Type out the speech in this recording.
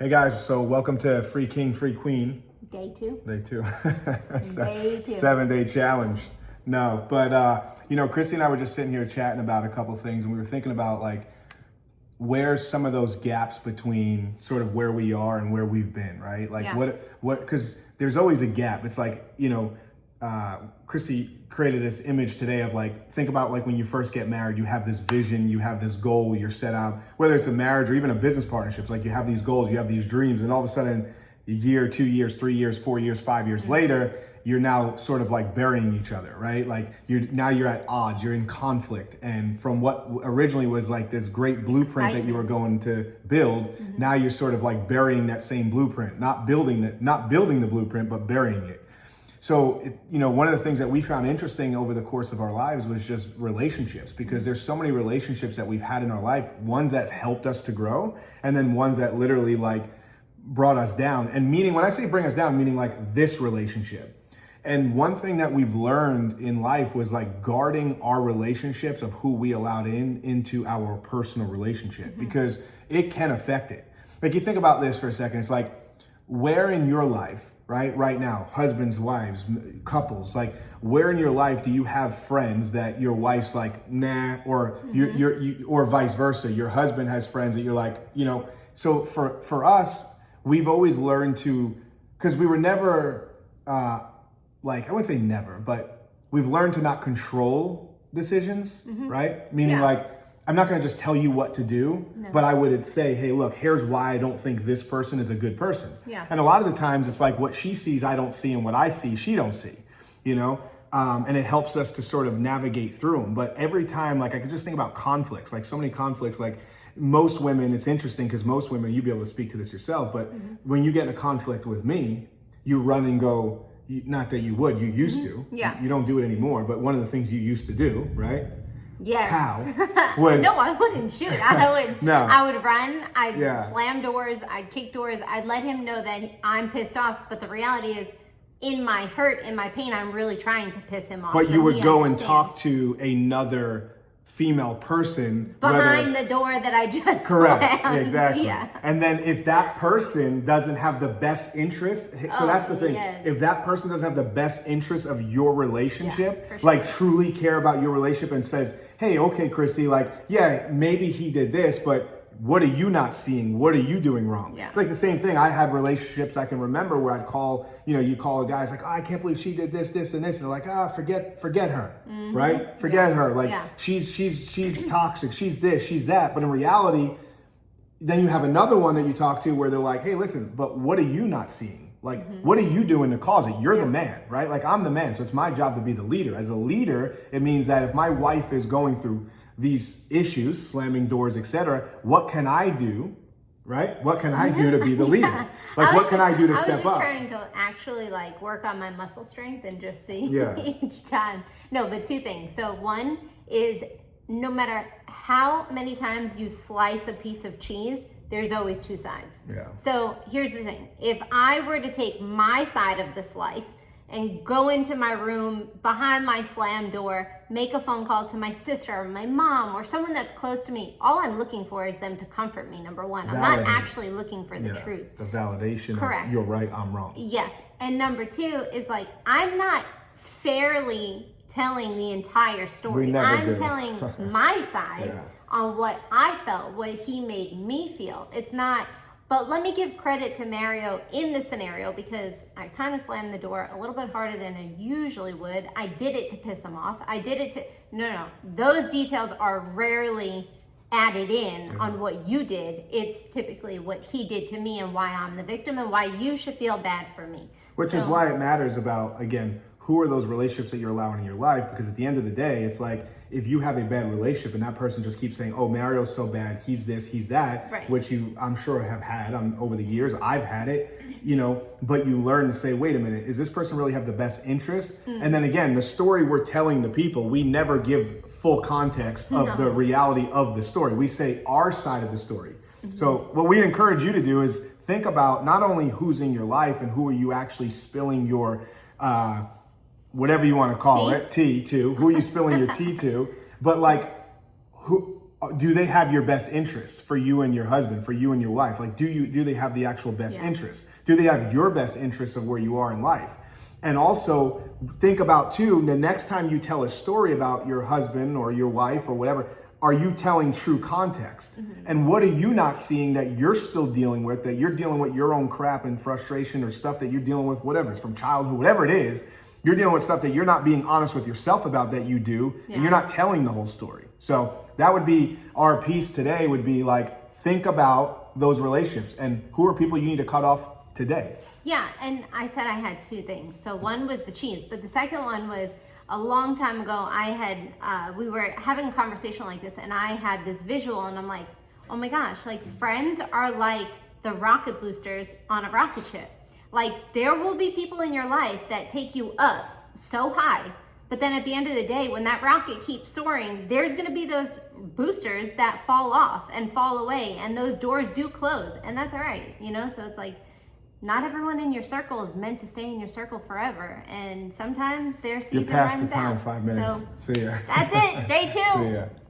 Hey guys, so welcome to Free King, Free Queen. Day two. Day two. Day two. 7-day challenge. No, but Christy and I were just sitting here chatting about a couple things, and we were thinking about like where's some of those gaps between sort of where we are and where we've been, right? Like what, because there's always a gap. It's like, Christy created this image today of like, think about like when you first get married, you have this vision, you have this goal, you're set out, whether it's a marriage or even a business partnership, like you have these goals, you have these dreams, and all of a sudden a year, 2 years, 3 years, 4 years, 5 years later, you're now sort of like burying each other, right? Like you're at odds, you're in conflict. And from what originally was like this great blueprint that you were going to build, now you're sort of like burying that same blueprint, not building the blueprint, but burying it. So, one of the things that we found interesting over the course of our lives was just relationships, because there's so many relationships that we've had in our life, ones that helped us to grow, and then ones that literally like brought us down. And meaning, when I say bring us down, meaning like this relationship. And one thing that we've learned in life was like guarding our relationships of who we allowed into our personal relationship, because it can affect it. Like you think about this for a second, it's like, where in your life, right now, husbands, wives, couples, like where in your life do you have friends that your wife's like, nah, or you or vice versa, your husband has friends that you're like, so for us, we've always learned to, because we were never, I wouldn't say never, but we've learned to not control decisions, right? Meaning like, I'm not going to just tell you what to do, but I would say, hey, look, here's why I don't think this person is a good person. Yeah. And a lot of the times it's like what she sees, I don't see, and what I see, she don't see, and it helps us to sort of navigate through them. But every time, like I could just think about conflicts, like so many conflicts, like most women, it's interesting because most women, you'd be able to speak to this yourself, but when you get in a conflict with me, you run and go, not that you would, you used to. Yeah. You don't do it anymore, but one of the things you used to do, right? Yes. How? Was no, I wouldn't shoot. I would. No. I would run. I'd slam doors. I'd kick doors. I'd let him know that I'm pissed off. But the reality is, in my hurt, in my pain, I'm really trying to piss him off. But so you would go understands. and talk to another female person behind the door that I just correct. slammed. Exactly. Yeah. And then if that person doesn't have the best interest, so that's the thing. Yes. If that person doesn't have the best interest of your relationship, for sure. like truly care about your relationship and says, hey, okay, Christy, like, yeah, maybe he did this, but what are you not seeing? What are you doing wrong? Yeah. It's like the same thing. I had relationships I can remember where I'd call, you call a guy, it's like, oh, I can't believe she did this, this, and this. And they're like, forget her, right? Forget her. Like she's toxic. She's this, she's that. But in reality, then you have another one that you talk to where they're like, hey, listen, but what are you not seeing? Like, what are you doing to cause it? You're the man, right? Like I'm the man. So it's my job to be the leader. As a leader, it means that if my wife is going through these issues, slamming doors, etc., what can I do, right? What can I do to be the leader? Like, what can I do to step up? I was just trying to actually like work on my muscle strength and just see each time. No, but two things. So one is no matter how many times you slice a piece of cheese, there's always two sides. Yeah. So here's the thing. If I were to take my side of the slice and go into my room behind my slam door, make a phone call to my sister or my mom or someone that's close to me, all I'm looking for is them to comfort me, number one. I'm not actually looking for the truth. The validation Correct. Of you're right, I'm wrong. Yes. And number two is like, I'm not fairly telling the entire story. I'm telling my side on what I felt, what he made me feel. It's not, but let me give credit to Mario in this scenario because I kind of slammed the door a little bit harder than I usually would. I did it to piss him off. I did it to, no. Those details are rarely added in on what you did. It's typically what he did to me and why I'm the victim and why you should feel bad for me. Which is why it matters about, again, who are those relationships that you're allowing in your life? Because at the end of the day, it's like, if you have a bad relationship and that person just keeps saying, oh, Mario's so bad, he's this, he's that, which you, I'm sure have had over the years, I've had it, but you learn to say, wait a minute, does this person really have the best interest? And then again, the story we're telling the people, we never give full context of the reality of the story. We say our side of the story. So what we encourage you to do is think about not only who's in your life and who are you actually spilling your, whatever you want to call it, tea to, who are you spilling your tea to, but like, do they have your best interests for you and your husband, for you and your wife? Like, do they have the actual best interests? Do they have your best interests of where you are in life? And also think about too, the next time you tell a story about your husband or your wife or whatever, are you telling true context? And what are you not seeing that you're still dealing with, that you're dealing with your own crap and frustration or stuff that you're dealing with, whatever, it's from childhood, whatever it is, you're dealing with stuff that you're not being honest with yourself about that you do, and you're not telling the whole story. So that would be our piece today, would be like, think about those relationships and who are people you need to cut off today. Yeah, and I said I had two things. So one was the cheese, but the second one was a long time ago. We were having a conversation like this, and I had this visual, and I'm like, oh my gosh, like friends are like the rocket boosters on a rocket ship. Like there will be people in your life that take you up so high, but then at the end of the day, when that rocket keeps soaring, there's gonna be those boosters that fall off and fall away, and those doors do close, and that's all right, you know? So it's like, not everyone in your circle is meant to stay in your circle forever, and sometimes their season runs out. You're past the time, 5 minutes. So see ya. That's it, day 2. See ya.